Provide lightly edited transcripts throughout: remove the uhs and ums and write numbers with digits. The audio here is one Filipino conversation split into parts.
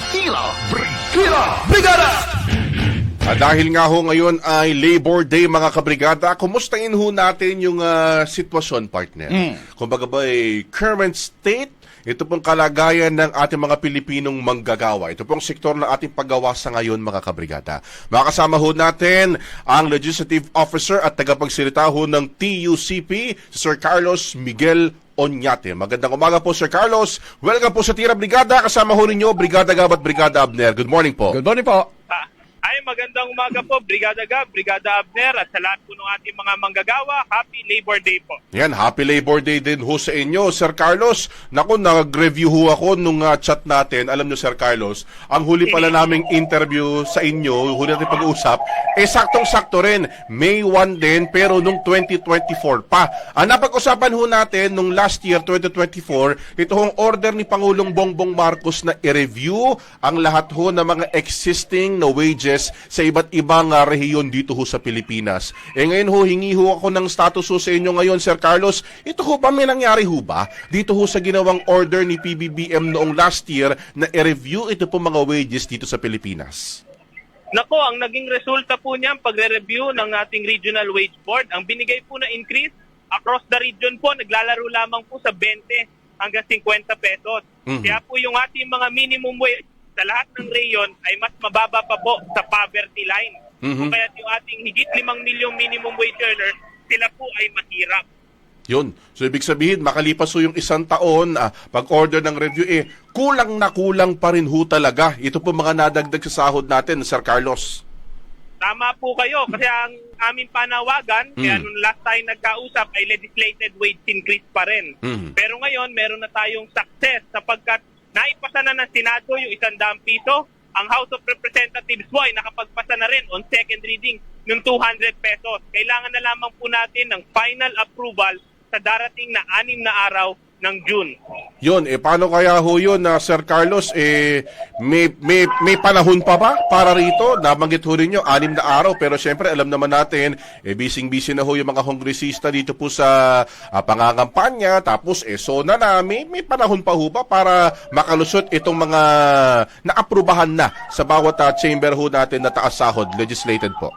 Tira Brigada! Brigada! Dahil nga ho ngayon ay Labor Day mga kabrigada, kumustahin ho natin yung sitwasyon, partner. Kumbaga ba current state, ito pong kalagayan ng ating mga Pilipinong manggagawa. Ito pong sektor ng ating paggawa sa ngayon mga kabrigada. Makakasama ho natin ang Legislative Officer at tagapagsalita ho ng TUCP, Sir Carlos Miguel Oñate. Magandang umaga po, Sir Carlos. Welcome po sa Tira Brigada. Kasama ho ninyo, Brigada Gab at Brigada Abner. Good morning po. Good morning po. Ay, magandang umaga po, Brigada Gab, Brigada Abner, at sa lahat po ng ating mga manggagawa, Happy Labor Day po. Yan, Happy Labor Day din ho sa inyo, Sir Carlos. Naku, nag-review ho ako nung chat natin. Alam nyo, Sir Carlos, ang huli pala naming interview sa inyo, huli natin pag-uusap, saktong-sakto rin. May 1 din, pero nung 2024 pa. Napag-usapan ho natin nung last year, 2024, ito hong order ni Pangulong Bongbong Marcos na i-review ang lahat ho ng mga existing na wages sa iba't ibang rehiyon dito ho sa Pilipinas. Ngayon ho, hingi ho ako ng status ho sa inyo ngayon, Sir Carlos. Ito ho ba, may nangyari ho ba dito ho sa ginawang order ni PBBM noong last year na i-review ito po mga wages dito sa Pilipinas? Nako, ang naging resulta po niyan, pagre-review ng ating Regional Wage Board, ang binigay po na increase across the region po, naglalaro lamang po sa 20 hanggang 50 pesos. Kaya po yung ating mga minimum wage sa lahat ng rayon ay mas mababa pa po sa poverty line. Kaya yung ating higit 5 milyong minimum wage earner, sila po ay mahirap. Yun. So, ibig sabihin, makalipas ho yung isang taon, pag-order ng review, kulang na kulang pa rin ho talaga. Ito po mga nadagdag sa sahod natin, Sir Carlos. Tama po kayo. Kasi ang aming panawagan, kaya nung last time nagkausap, ay legislated wage increase pa rin. Pero ngayon, meron na tayong success sapagkat naipasa na ng Senado yung 100 piso. Ang House of Representatives po ay nakapagpasa na rin on second reading ng 200 pesos. Kailangan na lamang po natin ng final approval sa darating na 6 na araw ng June. Yun, paano kaya ho yun, Sir Carlos? May panahon pa ba para rito? Nabanggit ho rin nyo, 6 na araw. Pero syempre, alam naman natin, busy-busy na ho yung mga kongresista dito po sa pangangampanya. Tapos, SONA na, may panahon pa ho ba para makalusot itong mga naaprubahan na sa bawat chamber ho natin na taas sahod, legislated po?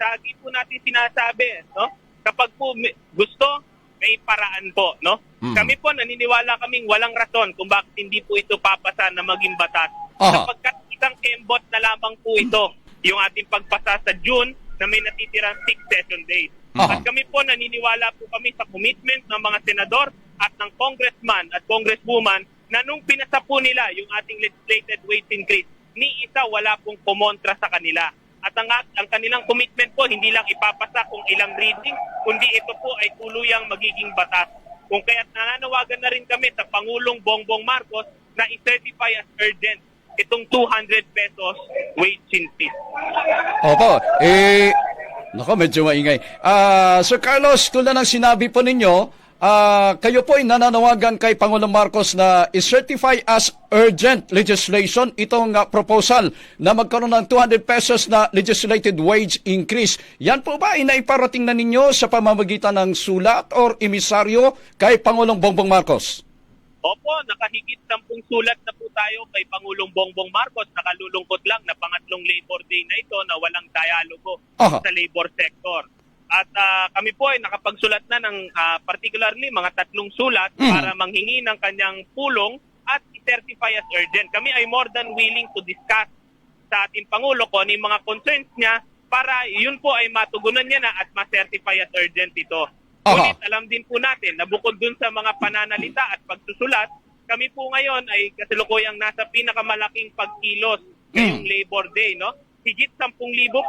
Lagi po natin sinasabi, no? Kapag po gusto, may paraan po, no? Kami po naniniwala kaming walang rason kung bakit hindi po ito papasa na maging batas. Sapagkat isang kembot na lamang po ito, yung ating pagpasa sa June na may natitirang 6 session days. At kami po naniniwala po kami sa commitment ng mga senador at ng congressman at congresswoman na nung pinasa po nila yung ating legislated wage increase, ni isa wala pong kumontra sa kanila. At ang kanilang commitment po, hindi lang ipapasa kung ilang reading, kundi ito po ay tuluyang magiging batas. Kung kaya't nananawagan na rin kami sa Pangulong Bongbong Marcos na i-certify as urgent itong 200 pesos wage increase. Opo, nako, medyo maingay. Sir Carlos, tulad ng sinabi po ninyo, kayo po ay nananawagan kay Pangulong Marcos na i-certify as urgent legislation itong proposal na magkaroon ng 200 pesos na legislated wage increase. Yan po ba ay naiparating na ninyo sa pamamagitan ng sulat or emisaryo kay Pangulong Bongbong Marcos? Opo, nakahigit 10 sulat na po tayo kay Pangulong Bongbong Marcos. Nakalulungkot lang na pangatlong Labor Day na ito na walang dialogo sa labor sector. At kami po ay nakapagsulat na ng particularly mga 3 sulat para manghingi ng kanyang pulong at i-certify as urgent. Kami ay more than willing to discuss sa ating Pangulo kung ano yung mga concerns niya para yun po ay matugunan niya na at ma-certify as urgent ito. Ngunit alam din po natin na bukod dun sa mga pananalita at pagsusulat, kami po ngayon ay kasalukuyang nasa pinakamalaking pagkilos ngayong Labor Day, no? Higit 10,000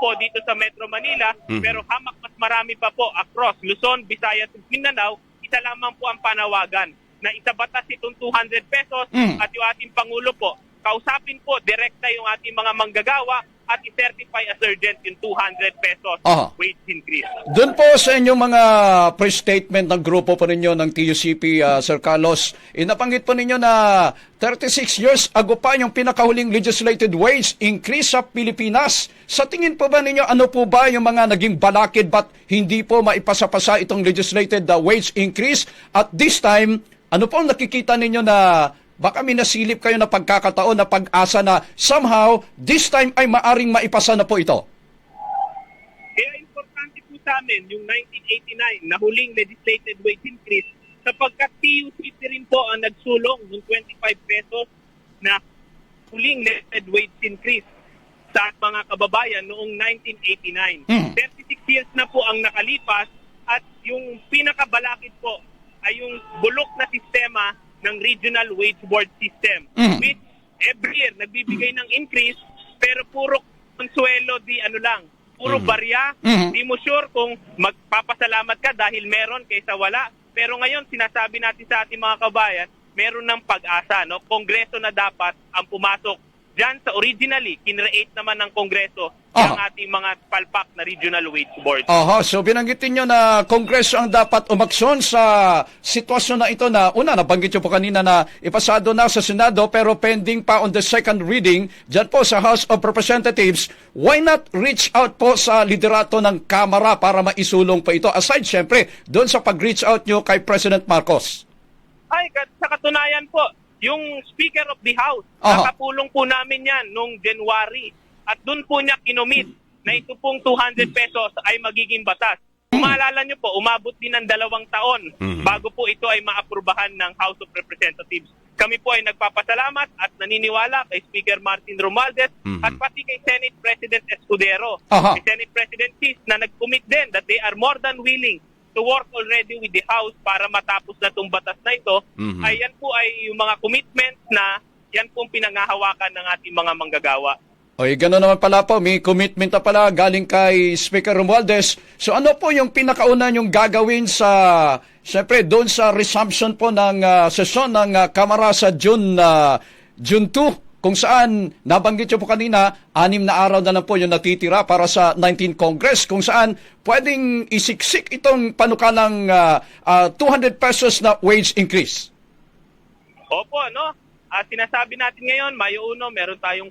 po dito sa Metro Manila, pero hamak mas marami pa po across Luzon, Visayas at Mindanao. Isa lamang po ang panawagan na isabatas itong 200 pesos at yung ating Pangulo po, kausapin po direkta yung ating mga manggagawa at i-certify as urgent yung 200 pesos wage increase. Doon po sa inyong mga pre-statement ng grupo po ninyo ng TUCP, Sir Carlos, inapanggit po ninyo na 36 years ago pa yung pinakahuling legislated wage increase sa Pilipinas. Sa tingin po ba ninyo, ano po ba yung mga naging balakid ba't hindi po maipasa-pasa itong legislated wage increase? At this time, ano po ang nakikita ninyo na baka may nasilip kayo na pagkakataon na pag-asa na somehow, this time ay maaring maipasa na po ito? Kaya importante po sa amin yung 1989 na huling legislated wage increase sapagkat TUCP rin po ang nagsulong ng 25 pesos na huling legislated wage increase sa mga kababayan noong 1989. 36 years na po ang nakalipas at yung pinakabalakid po ay yung bulok na sistema ng Regional Wage Board System which every year nagbibigay ng increase pero puro konsuelo puro barya, di mo sure kung magpapasalamat ka dahil meron kaysa wala. Pero ngayon sinasabi natin sa ating mga kabayan, meron ng pag-asa, no? Kongreso na dapat ang pumasok diyan sa originally kinreate naman ng Kongreso ang ating mga palpak na Regional Wage Board. So binanggitin nyo na Kongreso ang dapat umaksyon sa sitwasyon na ito na una, nabanggit nyo po kanina na ipasado na sa Senado pero pending pa on the second reading dyan po sa House of Representatives. Why not reach out po sa liderato ng Kamara para maisulong po ito? Aside syempre doon sa pag-reach out nyo kay President Marcos. Ay, sa katunayan po, yung Speaker of the House, nakapulong po namin yan noong January. At doon po niya kinomit na ito pong 200 pesos ay magiging batas. Kung maalala niyo po, umabot din ng 2 taon bago po ito ay maaprubahan ng House of Representatives. Kami po ay nagpapasalamat at naniniwala kay Speaker Martin Romualdez at pati kay Senate President Escudero. Kay Senate President Cis na nag-commit din that they are more than willing to work already with the House para matapos na itong batas na ito, ay yan po ay yung mga commitments na yan po pinangahawakan ng ating mga manggagawa. Oy, gano'n naman pala po, may commitment na pala galing kay Speaker Romualdez. So ano po yung pinakauna yung gagawin sa, siyempre, doon sa resumption po ng sesyon ng Kamara sa June 2? Kung saan, nabanggit nyo po kanina, 6 na araw na lang po yung natitira para sa 19th Congress, kung saan pwedeng isiksik itong panukalang 200 pesos na wage increase. Opo, no? Sinasabi natin ngayon, Mayo 1, meron tayong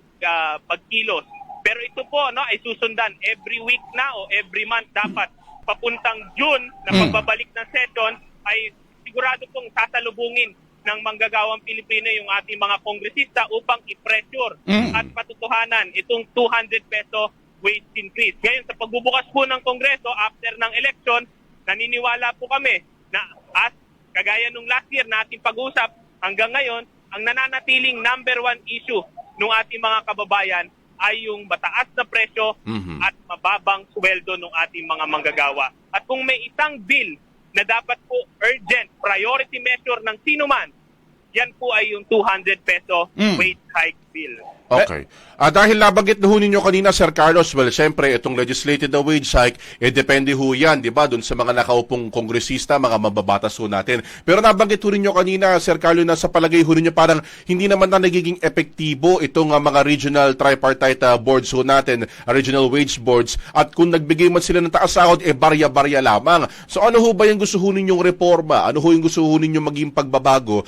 pagkilos. Pero ito po, no, ay susundan every week na o every month dapat. Papuntang June, na pagbabalik ng session, ay sigurado pong sasalubungin ng manggagawang Pilipino yung ating mga kongresista upang i-pressure at patutuhanan itong 200 peso wage increase. Ngayon, sa pagbubukas po ng Kongreso after ng election, naniniwala po kami na as kagaya nung last year na ating pag-usap hanggang ngayon, ang nananatiling number 1 issue ng ating mga kababayan ay yung mataas na presyo at mababang sweldo ng ating mga manggagawa. At kung may isang bill na dapat po urgent priority measure ng sino man, yan po ay yung 200 peso wage hike bill. Okay. Dahil nabanggit na ho ninyo kanina, Sir Carlos, well, siyempre, itong legislated na wage hike, depende ho yan, di ba, dun sa mga nakaupong kongresista, mga mababatas ho natin. Pero nabanggit ho ninyo kanina, Sir Carlos, na sa palagay ho ninyo parang hindi naman na nagiging epektibo itong mga regional tripartite boards ho natin, regional wage boards, at kung nagbigay man sila ng taas sahod, barya-barya lamang. So ano ho ba yung gusto ho ninyong reforma? Ano ho yung gusto ho ninyong maging pagbabago?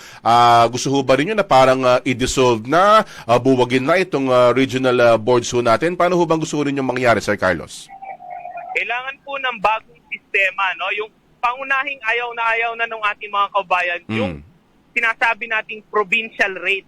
Gusto ho ba ninyo na parang i-dissolve na, buwagin na itong regional boards ho natin? Paano ho bang gusto ninyong mangyari, Sir Carlos? Kailangan po ng bagong sistema, no? Yung pangunahing ayaw na ng ating mga kabayan, yung sinasabi nating provincial rate.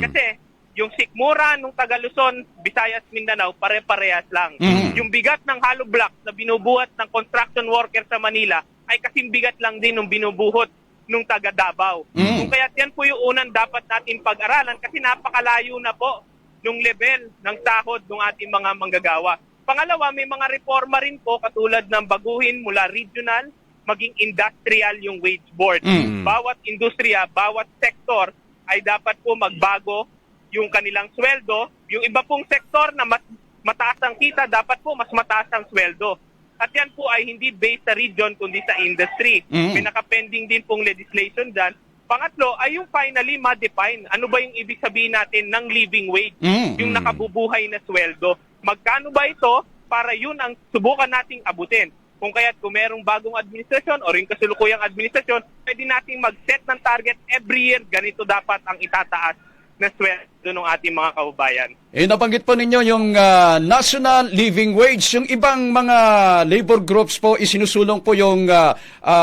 Kasi yung sikmura nung Taga Luzon, Visayas, Mindanao, pare-parehas lang. Yung bigat ng hollow blocks na binubuhat ng construction worker sa Manila ay kasing bigat lang din nung binubuhot nung Taga Davao. Kung kaya't yan po yung unang dapat natin pag-aralan kasi napakalayo na po nung level ng sahod ng ating mga manggagawa. Pangalawa, may mga reforma rin po katulad ng baguhin mula regional maging industrial yung wage board. Bawat industriya, bawat sektor ay dapat po magbago yung kanilang sweldo. Yung iba pong sektor na mas mataas ang kita, dapat po mas mataas ang sweldo. At yan po ay hindi based sa region kundi sa industry. May nakapending din pong legislation dyan. Pangatlo ay yung finally ma-define. Ano ba yung ibig sabihin natin ng living wage? Yung nakabubuhay na sweldo. Magkano ba ito para yun ang subukan nating abutin? Kung kaya't kung merong bagong administrasyon o rin kasulukuyang administrasyon, pwede nating mag-set ng target every year. Ganito dapat ang itataas na sweldo ng ating mga kababayan. Nabanggit po ninyo yung National Living Wage. Yung ibang mga labor groups po, isinusulong po yung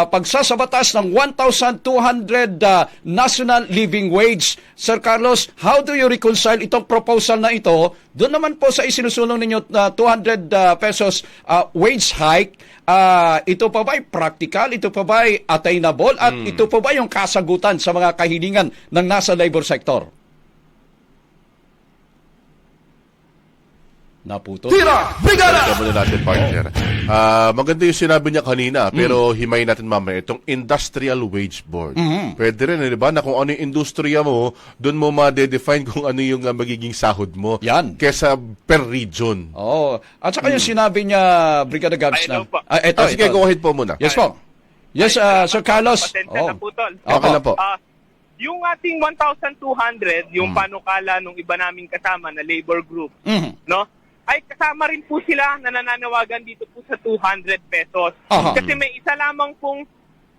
pagsasabatas ng 1,200 National Living Wage. Sir Carlos, how do you reconcile itong proposal na ito? Doon naman po sa isinusulong ninyo na 200 pesos wage hike, ito pa ba'y practical? Ito pa ba'y attainable? At ito pa ba yung kasagutan sa mga kahilingan ng nasa labor sector? Naputo. Tira! Brigada! Ito muna natin, partner. Maganda yung sinabi niya kanina, pero himay natin mamaya. Itong Industrial Wage Board. Pwede rin, di ba, na kung ano yung industriya mo, doon mo ma-define kung ano yung magiging sahod mo. Yan. Kesa per region. Oh, at saka yung sinabi niya, Brigada Gabs, na... Hello po. Sige, go ahead po muna. Yes po. Yes, Sir Carlos. Pasensya na po, Tol. Okay lang po. Yung ating 1,200, yung panukala ng iba naming kasama na labor group, no? Ay kasama rin po sila na nananawagan dito po sa 200 pesos. Aha. Kasi may isa lamang pong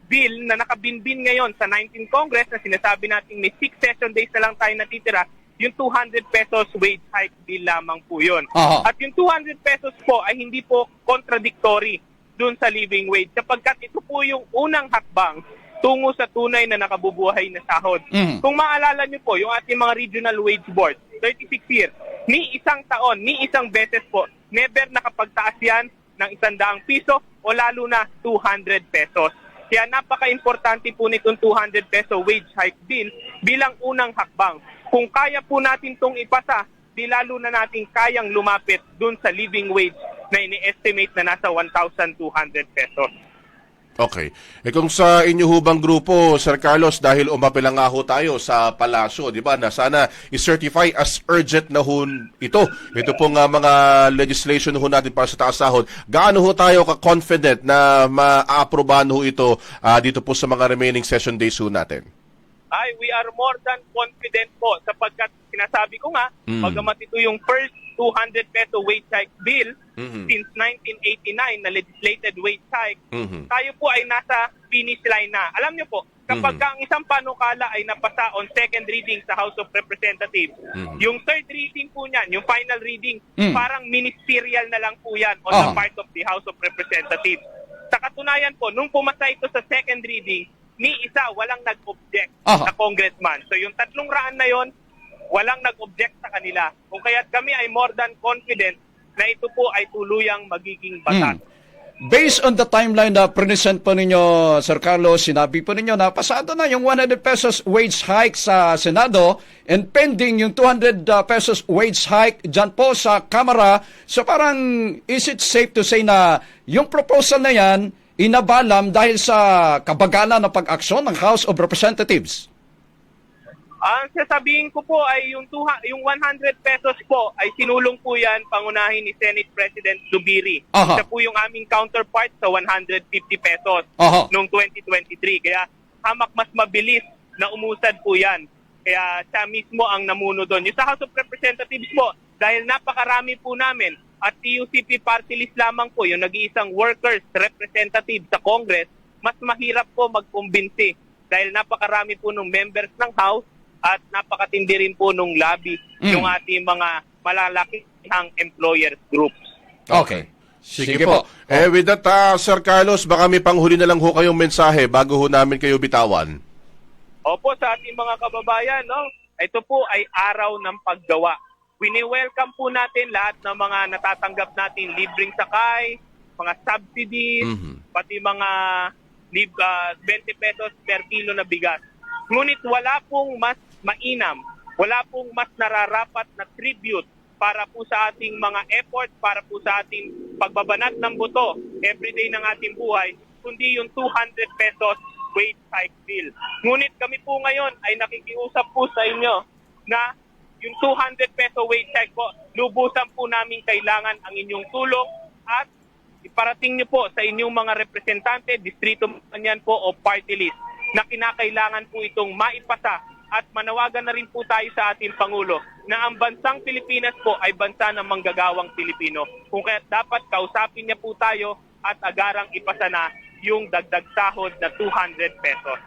bill na nakabinbin ngayon sa 19th Congress na sinasabi natin may 6 session days na lang tayo natitira, yung 200 pesos wage hike bill lamang po yun. Aha. At yung 200 pesos po ay hindi po contradictory dun sa living wage sapagkat ito po yung unang hakbang tungo sa tunay na nakabubuhay na sahod. Kung maalala niyo po, yung ating mga regional wage board, 36 years, ni isang taon, ni isang beses po, never nakapagtaas yan ng 100 piso o lalo na 200 pesos. Kaya napaka-importante po nitong 200 peso wage hike bill bilang unang hakbang. Kung kaya po natin itong ipasa, di lalo na natin kayang lumapit dun sa living wage na ini-estimate na nasa 1,200 pesos. Okay. Kung sa inyo hubang grupo, Sir Carlos, dahil umapil lang nga ho tayo sa palasyo, di ba, na sana i-certify as urgent na ho ito. Ito pong mga legislation ho natin para sa taas sahod. Gaano ho tayo ka-confident na ma-aprobahan ho ito dito po sa mga remaining session days ho natin? We are more than confident po sapagkat sinasabi ko nga, bagamat ito yung first 200 peso wage hike bill since 1989 na legislated wage hike, tayo po ay nasa finish line na. Alam niyo po, kapag ang isang panukala ay napasa on second reading sa House of Representatives, yung third reading po niyan, yung final reading, parang ministerial na lang po yan on the part of the House of Representatives. Sa katunayan po, nung pumasa ito sa second reading, ni isa walang nag-object na congressman. So yung 300 na yon, walang nag-object sa kanila. Kung kaya't kami ay more than confident na ito po ay tuluyang magiging batas. Based on the timeline na present po ninyo, Sir Carlos, sinabi po ninyo na pasado na yung 100 pesos wage hike sa Senado and pending yung 200 pesos wage hike dyan po sa Kamara. So parang, is it safe to say na yung proposal na yan, inabalam dahil sa kabagalan ng pag-aksyon ng House of Representatives? Ang sasabihin ko po ay yung 100 pesos po ay sinulong po yan pangunahin ni Senate President Zubiri. Siya po yung aming counterpart sa 150 pesos noong 2023. Kaya hamak mas mabilis na umusad po yan. Kaya siya mismo ang namuno doon. Yung sa House of Representatives po, dahil napakarami po namin at TUCP party list lamang po yung nag-iisang workers representative sa Congress, mas mahirap po magkumbinsi dahil napakarami po ng members ng House at napakatindi rin po nung lobby yung ating mga malalakihang employers groups. Okay. Sige po. With that, Sir Carlos, baka may panghuli na lang ho kayong mensahe bago ho namin kayo bitawan. Opo, sa ating mga kababayan, no? Ito po ay araw ng paggawa. Wini-welcome po natin lahat ng mga natatanggap natin libreng sakay, mga subsidies, pati mga 20 pesos per kilo na bigas. Ngunit wala pong mas mainam, wala pong mas nararapat na tribute para po sa ating mga effort, para po sa ating pagbabanat ng buto everyday ng ating buhay, kundi yung 200 pesos wage hike bill. Ngunit kami po ngayon ay nakikiusap po sa inyo na yung 200 peso wage hike po, lubusan po namin kailangan ang inyong tulong at iparating niyo po sa inyong mga representante, distrito man yan po o party list, na kinakailangan po itong maipasa at manawagan na rin po tayo sa ating Pangulo na ang bansang Pilipinas po ay bansa ng manggagawang Pilipino. Kung kaya dapat kausapin niya po tayo at agarang ipasa na yung dagdag sahod na 200 pesos.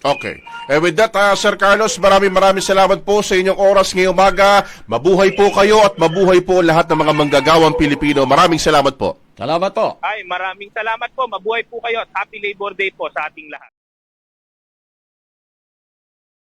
Okay. With that, Sir Carlos, maraming salamat po sa inyong oras ngayong umaga. Mabuhay po kayo at mabuhay po lahat ng mga manggagawang Pilipino. Maraming salamat po. Salamat po. Ay, maraming salamat po. Mabuhay po kayo at Happy Labor Day po sa ating lahat.